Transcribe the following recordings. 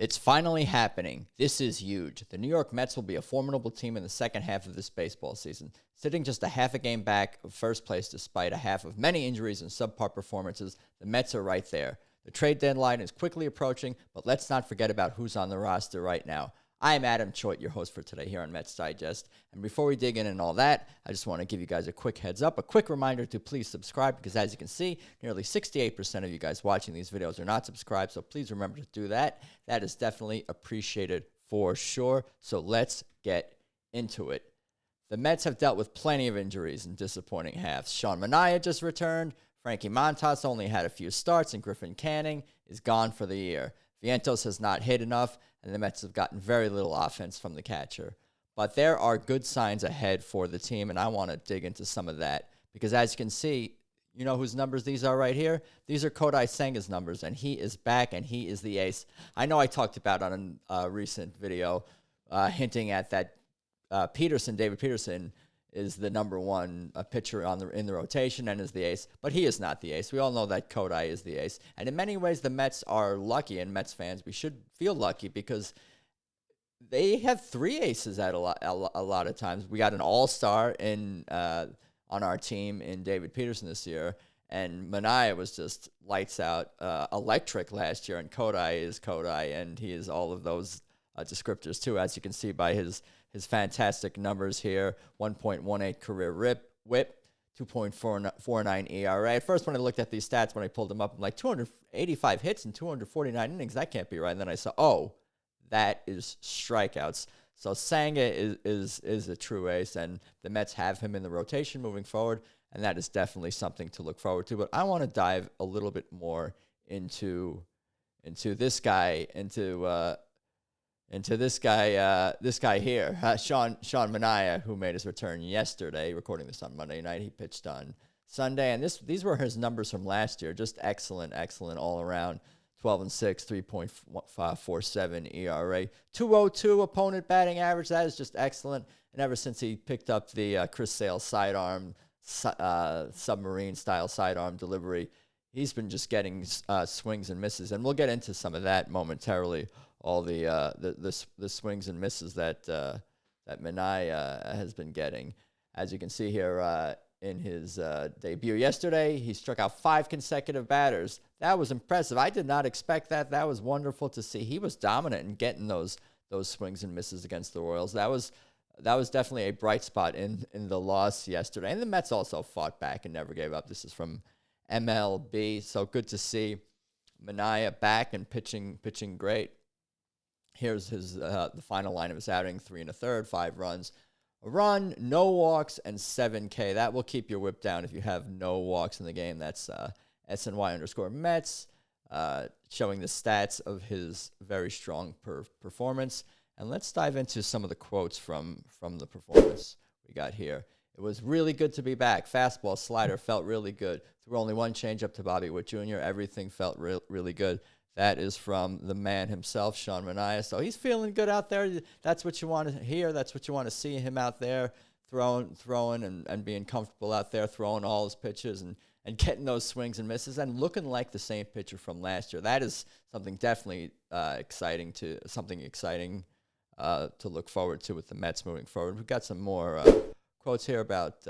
It's finally happening. This is huge. The New York Mets will be a formidable team in the second half of this baseball season, sitting just a half a game back of first place despite a half of many injuries and subpar performances. The Mets are right there. The trade deadline is quickly approaching, but let's not forget about who's on the roster right now. I'm Adam Choit, your host for today here on Mets Digest. And before we dig in and all that, I just want to give you guys a quick heads up, a quick reminder to please subscribe, because as you can see, nearly 68% of you guys watching these videos are not subscribed, so please remember to do that. That is definitely appreciated for sure. So let's get into it. The Mets have dealt with plenty of injuries and disappointing halves. Sean Manaea just returned. Frankie Montas only had a few starts, and Griffin Canning is gone for the year. Vientos has not hit enough, and the Mets have gotten very little offense from the catcher. But there are good signs ahead for the team, and I want to dig into some of that. Because as you can see, you know whose numbers these are right here? These are Kodai Senga's numbers, and he is back, and he is the ace. I know I talked about on a recent video hinting at that David Peterson, is the number one pitcher in the rotation and is the ace, but he is not the ace. We all know that Kodai is the ace. And in many ways, the Mets are lucky, and Mets fans, we should feel lucky because they have three aces at a lot of times. We got an all-star on our team in David Peterson this year, and Manaea was just lights out, electric last year, and Kodai is Kodai, and he is all of those descriptors too, as you can see by his fantastic numbers here. 1.18 career whip, 2.49 ERA. At first, when I looked at these stats, when I pulled them up, I'm like, 285 hits and 249 innings. That can't be right. And then I saw, oh, that is strikeouts. So Senga is a true ace, and the Mets have him in the rotation moving forward, and that is definitely something to look forward to. But I want to dive a little bit more into this guy, this guy here, Sean Manaea, who made his return yesterday, recording this on Monday night. He pitched on Sunday, and these were his numbers from last year. Just excellent all around. 12-6, 3.47 ERA, 202 opponent batting average. That is just excellent. And ever since he picked up the Chris Sale sidearm, submarine style sidearm delivery, he's been just getting swings and misses, and we'll get into some of that momentarily. All the swings and misses that Manaea has been getting. As you can see here in his debut yesterday, he struck out 5 consecutive batters. That was impressive. I did not expect that. That was wonderful to see. He was dominant in getting those swings and misses against the Royals. That was definitely a bright spot in the loss yesterday. And the Mets also fought back and never gave up. This is from MLB, so good to see Manaea back and pitching great. Here's his the final line of his outing: 3 1/3, 5 runs, a run, no walks, and 7K. That will keep your whip down if you have no walks in the game. That's SNY_Mets, showing the stats of his very strong performance. And let's dive into some of the quotes from the performance we got here. It was really good to be back. Fastball, slider felt really good. Threw only one changeup to Bobby Witt Jr. Everything felt really good. That is from the man himself, Sean Manaea. So he's feeling good out there. That's what you want to hear. That's what you want to see him out there throwing and being comfortable out there, throwing all his pitches and getting those swings and misses and looking like the same pitcher from last year. That is something definitely exciting to look forward to with the Mets moving forward. We've got some more quotes here about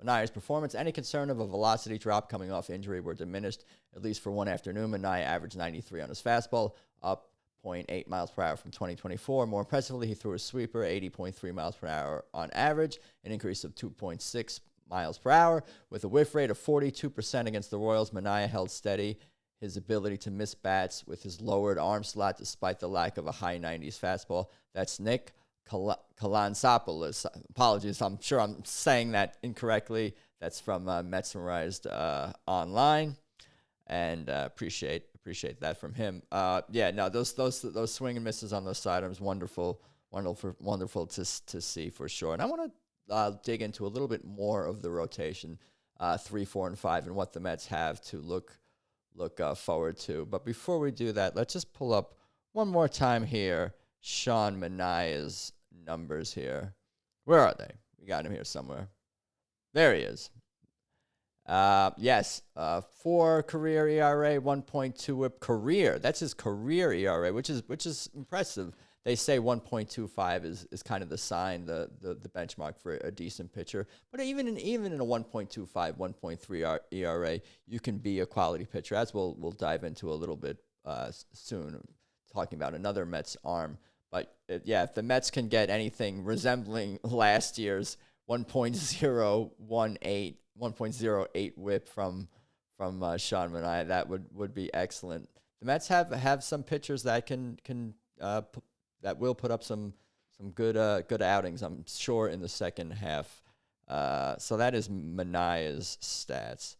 Manaea's performance. Any concern of a velocity drop coming off injury were diminished, at least for one afternoon. Manaea averaged 93 on his fastball, up 0.8 miles per hour from 2024. More impressively, he threw a sweeper, 80.3 miles per hour on average, an increase of 2.6 miles per hour. With a whiff rate of 42% against the Royals, Manaea held steady his ability to miss bats with his lowered arm slot despite the lack of a high 90s fastball. That's Nick Kalansopoulos. Apologies, I'm sure I'm saying that incorrectly. That's from Mets Summarized online, and appreciate that from him. Those swing and misses on those sidearms, wonderful to see for sure. And I want to dig into a little bit more of the rotation, 3, 4, and 5, and what the Mets have to look forward to. But before we do that, let's just pull up one more time here Sean Manaea's numbers here. Where are they? We got him here somewhere. There he is. Yes, 4 career ERA, 1.2 WHIP career. That's his career ERA, which is impressive. They say 1.25 is kind of the sign, the benchmark for a decent pitcher. But even in a 1.25, 1.3 ERA, you can be a quality pitcher, as we'll dive into a little bit soon, talking about another Mets arm. But if the Mets can get anything resembling last year's 1.08 WHIP from Sean Manaea, that would be excellent. The Mets have some pitchers that that will put up some good outings, I'm sure, in the second half. So that is Manaea's stats,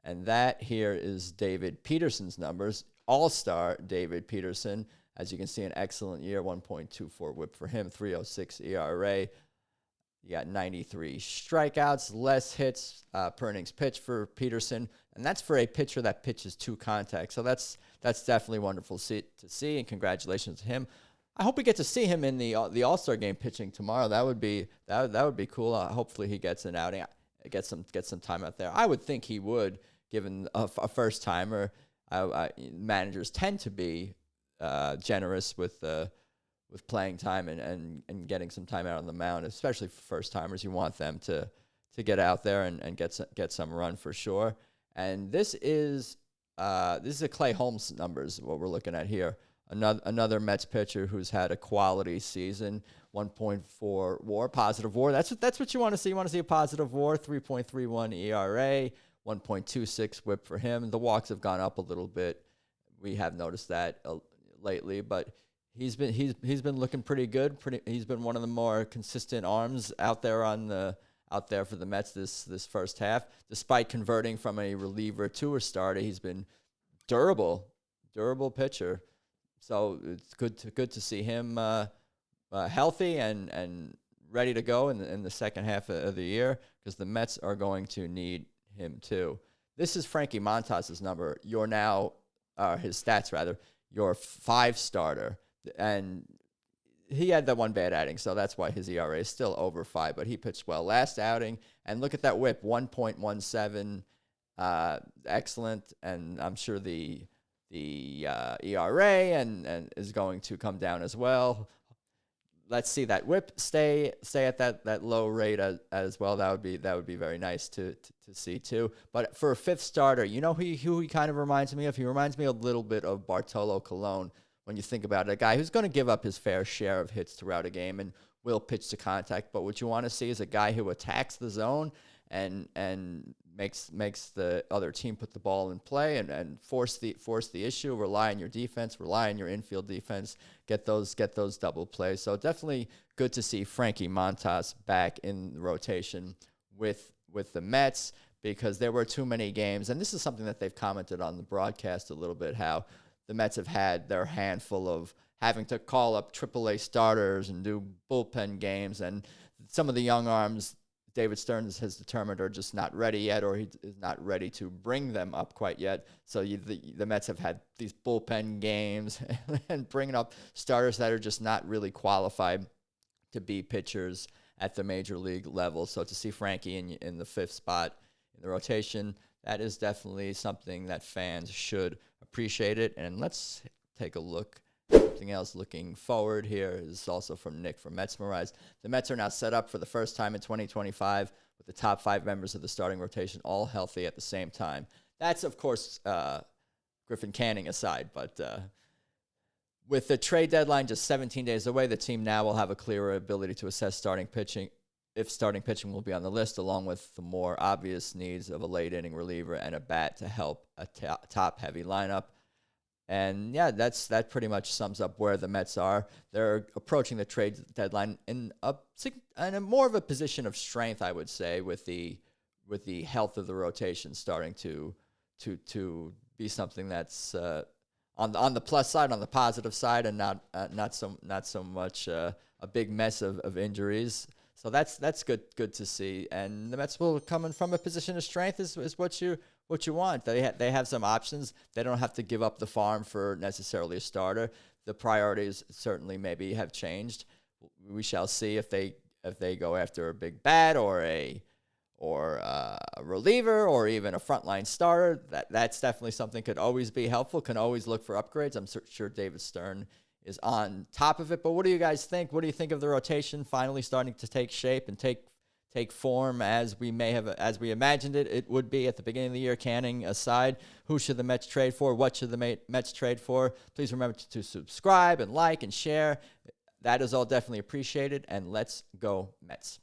and that here is David Peterson's numbers. All-star David Peterson, as you can see, an excellent year, 1.24 WHIP for him, 3.06 ERA. You got 93 strikeouts, less hits per innings pitched for Peterson, and that's for a pitcher that pitches 2 contacts. So that's definitely wonderful to see, and congratulations to him. I hope we get to see him in the All-Star game pitching tomorrow. That would be cool. Hopefully he gets an outing, get some time out there. I would think he would, given a first timer. Managers tend to be generous with playing time and getting some time out on the mound, especially for first timers. You want them to get out there and get some run for sure. And this is a Clay Holmes numbers, what we're looking at here. Another Mets pitcher who's had a quality season, 1.4 WAR, positive WAR. That's what you want to see. You want to see a positive WAR, 3.31 ERA, 1.26 WHIP for him. The walks have gone up a little bit. We have noticed that lately, but he's been looking pretty good. He's been one of the more consistent arms out there for the Mets this first half. Despite converting from a reliever to a starter, he's been durable pitcher. So it's good to see him healthy and ready to go in the second half of the year, because the Mets are going to need him too. This is Frankie Montas's number. You're now his stats rather. Your 5 starter, and he had that one bad outing, so that's why his ERA is still over 5. But he pitched well last outing, and look at that WHIP, 1.17, excellent. And I'm sure the ERA and is going to come down as well. Let's see that WHIP stay at that low rate as well. That would be very nice to see too. But for a 5th starter, you know who he kind of reminds me of? He reminds me a little bit of Bartolo Colon when you think about it. A guy who's going to give up his fair share of hits throughout a game and will pitch to contact. But what you want to see is a guy who attacks the zone and makes the other team put the ball in play and force the issue. Rely on your defense, rely on your infield defense, get those double plays. So definitely good to see Frankie Montas back in the rotation with the Mets, because there were too many games, and this is something that they've commented on the broadcast a little bit, how the Mets have had their handful of having to call up AAA starters and do bullpen games, and some of the young arms David Stearns has determined are just not ready yet, or he is not ready to bring them up quite yet. So the Mets have had these bullpen games and bringing up starters that are just not really qualified to be pitchers at the major league level. So to see Frankie in the 5th spot in the rotation, that is definitely something that fans should appreciate it. And let's take a look. Something else looking forward here is also from Nick from Metsmerized. The Mets are now set up for the first time in 2025 with the top 5 members of the starting rotation all healthy at the same time. That's, of course, Griffin Canning aside, but with the trade deadline just 17 days away, the team now will have a clearer ability to assess starting pitching, if starting pitching will be on the list, along with the more obvious needs of a late-inning reliever and a bat to help a top-heavy lineup. And yeah, that pretty much sums up where the Mets are. They're approaching the trade deadline in a more of a position of strength, I would say, with the health of the rotation starting to be something that's on the plus side, on the positive side, and not so much a big mess of injuries. So that's good to see. And the Mets will coming from a position of strength is what you want. They have some options. They don't have to give up the farm for necessarily a starter. The priorities certainly maybe have changed. We shall see if they go after a big bat or or a reliever or even a frontline starter, that's definitely something could always be helpful, can always look for upgrades. I'm sure David Stern is on top of it. But what do you guys think? What do you think of the rotation finally starting to take shape and take form as we imagined it would be at the beginning of the year, Canning aside? Who should the Mets trade for? What should the Mets trade for? Please remember to subscribe and like and share. That is all definitely appreciated. And let's go Mets.